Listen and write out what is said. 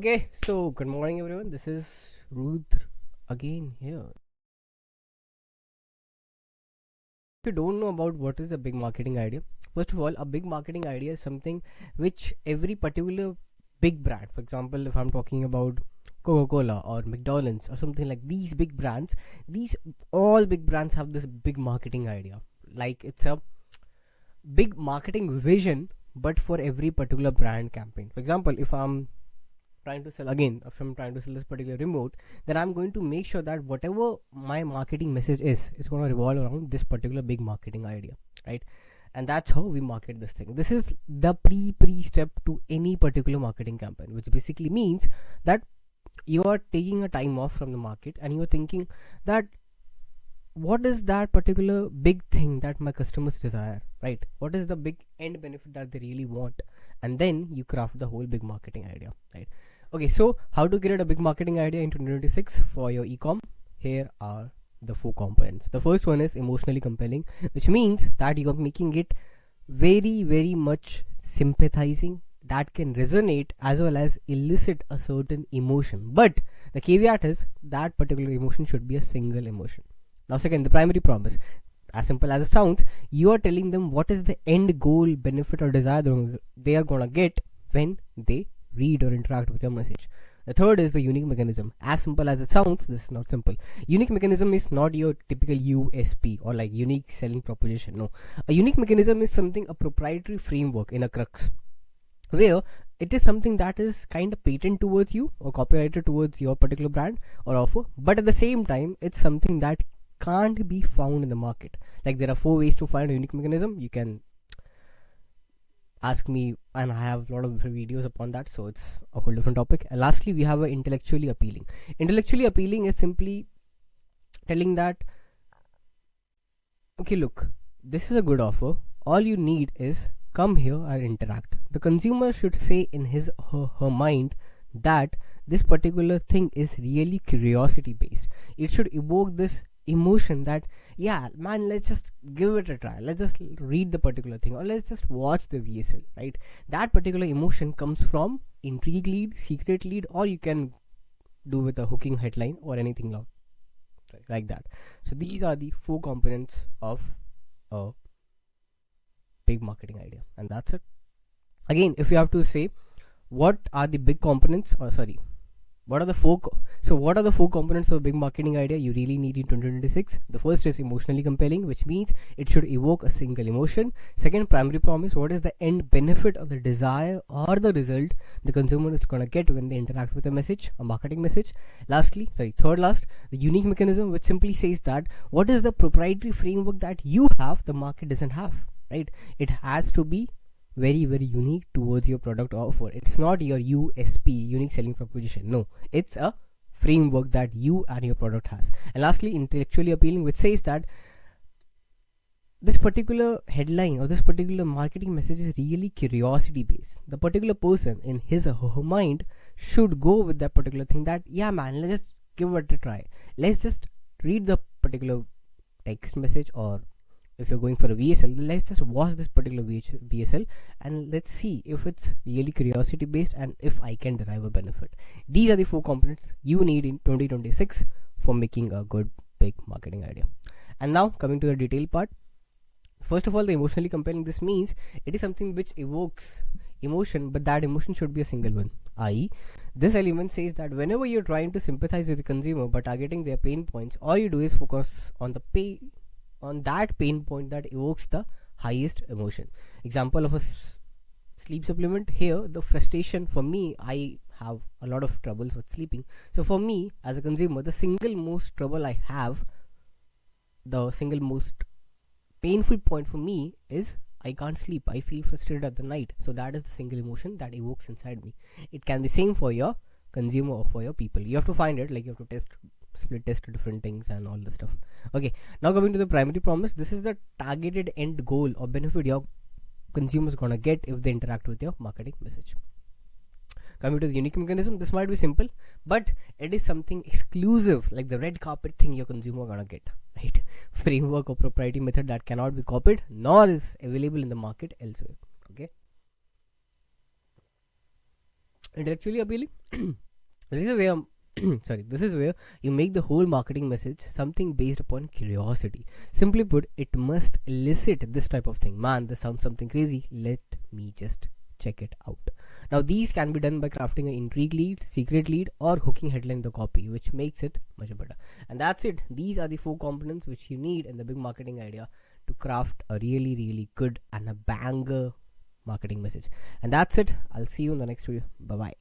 Okay, so good morning everyone. This is Rudra again here. If you don't know about what is a big marketing idea, first of all, a big marketing idea is something which every particular big brand, for example, if I'm talking about Coca-Cola or McDonald's or something like these big brands, these all big brands have this big marketing idea. Like it's a big marketing vision, but for every particular brand campaign. For example, if I'm trying to sell again if I'm trying to sell this particular remote, then I'm going to make sure that whatever my marketing message is going to revolve around this particular big marketing idea, right? And that's how we market this thing. This is the pre step to any particular marketing campaign, which basically means that you are taking a time off from the market and you're thinking that what is that particular big thing that my customers desire, right? What is the big end benefit that they really want? And then you craft the whole big marketing idea, right? Okay, so how to create a big marketing idea in 2026 for your ecom? Here are the four components. The first one is emotionally compelling, which means that you are making it very much sympathizing, that can resonate as well as elicit a certain emotion. But the caveat is that particular emotion should be a single emotion. Now, second, the primary promise. As simple as it sounds, you are telling them what is the end goal, benefit, or desire they are gonna get when they read or interact with your message. The third is the unique mechanism. As simple as it sounds, this is not simple. Unique mechanism is not your typical USP or like unique selling proposition. No, a unique mechanism is something, a proprietary framework in a crux, where it is something that is kind of patent towards you or copyrighted towards your particular brand or offer, but at the same time, it's something that can't be found in the market. Like there are four ways to find a unique mechanism. You can ask me and I have a lot of different videos upon that, so it's a whole different topic. And lastly, we have a intellectually appealing. Intellectually appealing is simply telling that, okay, look, this is a good offer, all you need is come here and interact. The consumer should say in his or her mind that this particular thing is really curiosity based. It should evoke this emotion that, yeah man, let's just give it a try, let's just read the particular thing, or let's just watch the VSL, right? That particular emotion comes from intrigue lead, secret lead, or you can do with a hooking headline or anything like that. So these are the four components of a big marketing idea, and that's it. Again, if you have to say what are the big components, or sorry, what are the four components of a big marketing idea you really need in 2026? The first is emotionally compelling, which means it should evoke a single emotion. Second, primary promise. What is the end benefit of the desire or the result the consumer is going to get when they interact with a message, a marketing message? Third last, the unique mechanism, which simply says that what is the proprietary framework that you have the market doesn't have, right? It has to be very unique towards your product offer. It's not your USP, unique selling proposition. No, it's a framework that you and your product has. And lastly, intellectually appealing, which says that this particular headline or this particular marketing message is really curiosity based. The particular person in his or her mind should go with that particular thing, that yeah man, let's just give it a try, let's just read the particular text message, or if you're going for a VSL, let's just watch this particular VSL and let's see if it's really curiosity based and if I can derive a benefit. These are the four components you need in 2026 for making a good big marketing idea. And now coming to the detailed part. First of all, the emotionally compelling. This means it is something which evokes emotion, but that emotion should be a single one. I.e., this element says that whenever you're trying to sympathize with the consumer by targeting their pain points, all you do is focus on that pain point that evokes the highest emotion. Example of a sleep supplement. Here, the frustration for me, I have a lot of troubles with sleeping. So for me as a consumer, the single most trouble I have, the single most painful point for me is I can't sleep. I feel frustrated at the night. So that is the single emotion that evokes inside me. It can be same for your consumer or for your people. You have to find it, like you have to split test different things and all the stuff. Okay, now coming to the primary promise. This is the targeted end goal or benefit your consumers gonna get if they interact with your marketing message. Coming to the unique mechanism, this might be simple, but it is something exclusive, like the red carpet thing your consumer gonna get, right? Framework or proprietary method that cannot be copied nor is available in the market elsewhere. Okay, intellectually appealing. This is where this is where you make the whole marketing message something based upon curiosity. Simply put, it must elicit this type of thing. Man, this sounds something crazy. Let me just check it out. Now, these can be done by crafting an intrigue lead, secret lead, or hooking headline the copy, which makes it much better. And that's it. These are the 4 components which you need in the big marketing idea to craft a really, really good and a banger marketing message. And that's it. I'll see you in the next video. Bye bye.